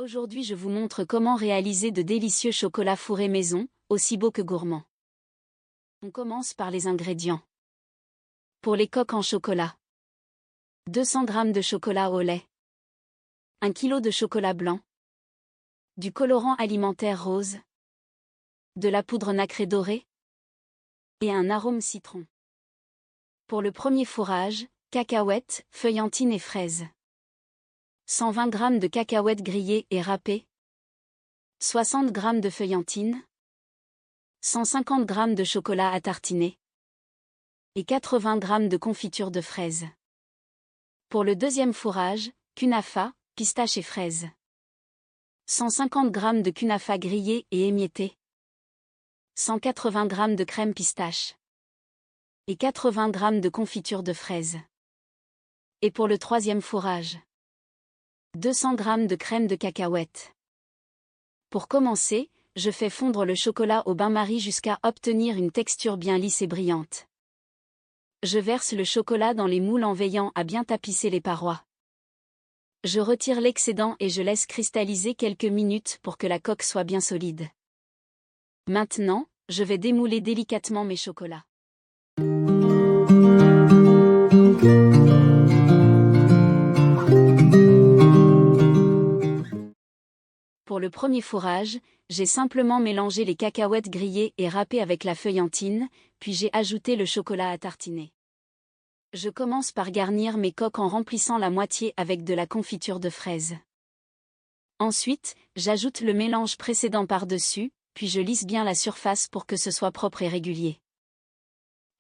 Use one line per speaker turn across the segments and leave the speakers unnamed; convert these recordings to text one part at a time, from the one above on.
Aujourd'hui je vous montre comment réaliser de délicieux chocolats fourrés maison, aussi beaux que gourmands. On commence par les ingrédients. Pour les coques en chocolat. 200 g de chocolat au lait. 1 kg de chocolat blanc. Du colorant alimentaire rose. De la poudre nacrée dorée. Et un arôme citron. Pour le premier fourrage, cacahuètes, feuillantines et fraises. 120 g de cacahuètes grillées et râpées. 60 g de feuillantines. 150 g de chocolat à tartiner. Et 80 g de confiture de fraises. Pour le deuxième fourrage, kunafa, pistache et fraises. 150 g de kunafa grillé et émietté. 180 g de crème pistache. Et 80 g de confiture de fraises. Et pour le troisième fourrage, 200 g de crème de cacahuètes. Pour commencer, je fais fondre le chocolat au bain-marie jusqu'à obtenir une texture bien lisse et brillante. Je verse le chocolat dans les moules en veillant à bien tapisser les parois. Je retire l'excédent et je laisse cristalliser quelques minutes pour que la coque soit bien solide. Maintenant, je vais démouler délicatement mes chocolats. Pour le premier fourrage, j'ai simplement mélangé les cacahuètes grillées et râpées avec la feuillantine, puis j'ai ajouté le chocolat à tartiner. Je commence par garnir mes coques en remplissant la moitié avec de la confiture de fraises. Ensuite, j'ajoute le mélange précédent par-dessus, puis je lisse bien la surface pour que ce soit propre et régulier.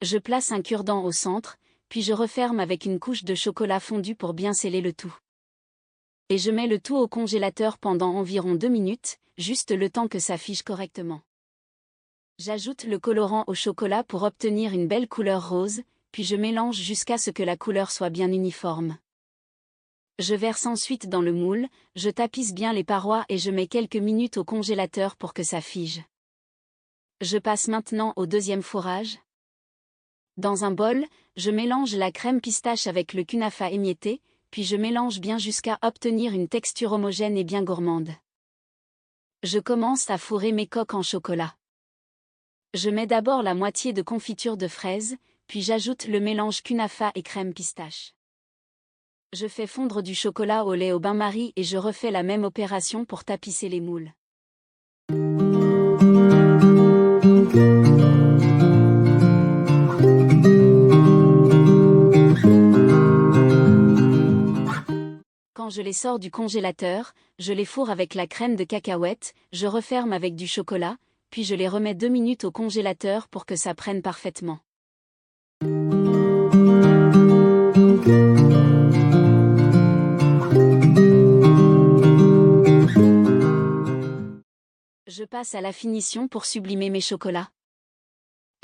Je place un cure-dent au centre, puis je referme avec une couche de chocolat fondu pour bien sceller le tout. Et je mets le tout au congélateur pendant environ 2 minutes, juste le temps que ça fige correctement. J'ajoute le colorant au chocolat pour obtenir une belle couleur rose, puis je mélange jusqu'à ce que la couleur soit bien uniforme. Je verse ensuite dans le moule, je tapisse bien les parois et je mets quelques minutes au congélateur pour que ça fige. Je passe maintenant au deuxième fourrage. Dans un bol, je mélange la crème pistache avec le kunafa émietté, puis je mélange bien jusqu'à obtenir une texture homogène et bien gourmande. Je commence à fourrer mes coques en chocolat. Je mets d'abord la moitié de confiture de fraises, puis j'ajoute le mélange kunafa et crème pistache. Je fais fondre du chocolat au lait au bain-marie et je refais la même opération pour tapisser les moules. Quand je les sors du congélateur, je les fourre avec la crème de cacahuète, je referme avec du chocolat, puis je les remets 2 minutes au congélateur pour que ça prenne parfaitement. Je passe à la finition pour sublimer mes chocolats.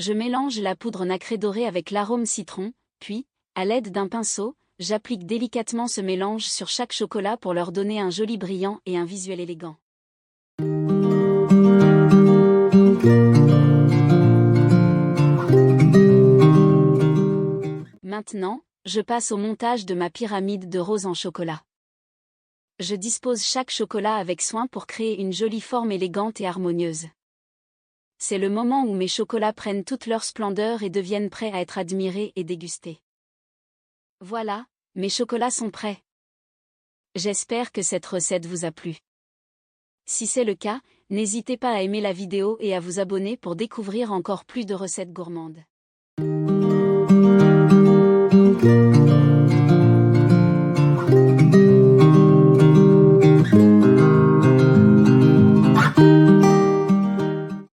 Je mélange la poudre nacrée dorée avec l'arôme citron, puis, à l'aide d'un pinceau, j'applique délicatement ce mélange sur chaque chocolat pour leur donner un joli brillant et un visuel élégant. Maintenant, je passe au montage de ma pyramide de roses en chocolat. Je dispose chaque chocolat avec soin pour créer une jolie forme élégante et harmonieuse. C'est le moment où mes chocolats prennent toute leur splendeur et deviennent prêts à être admirés et dégustés. Voilà, mes chocolats sont prêts. J'espère que cette recette vous a plu. Si c'est le cas, n'hésitez pas à aimer la vidéo et à vous abonner pour découvrir encore plus de recettes gourmandes.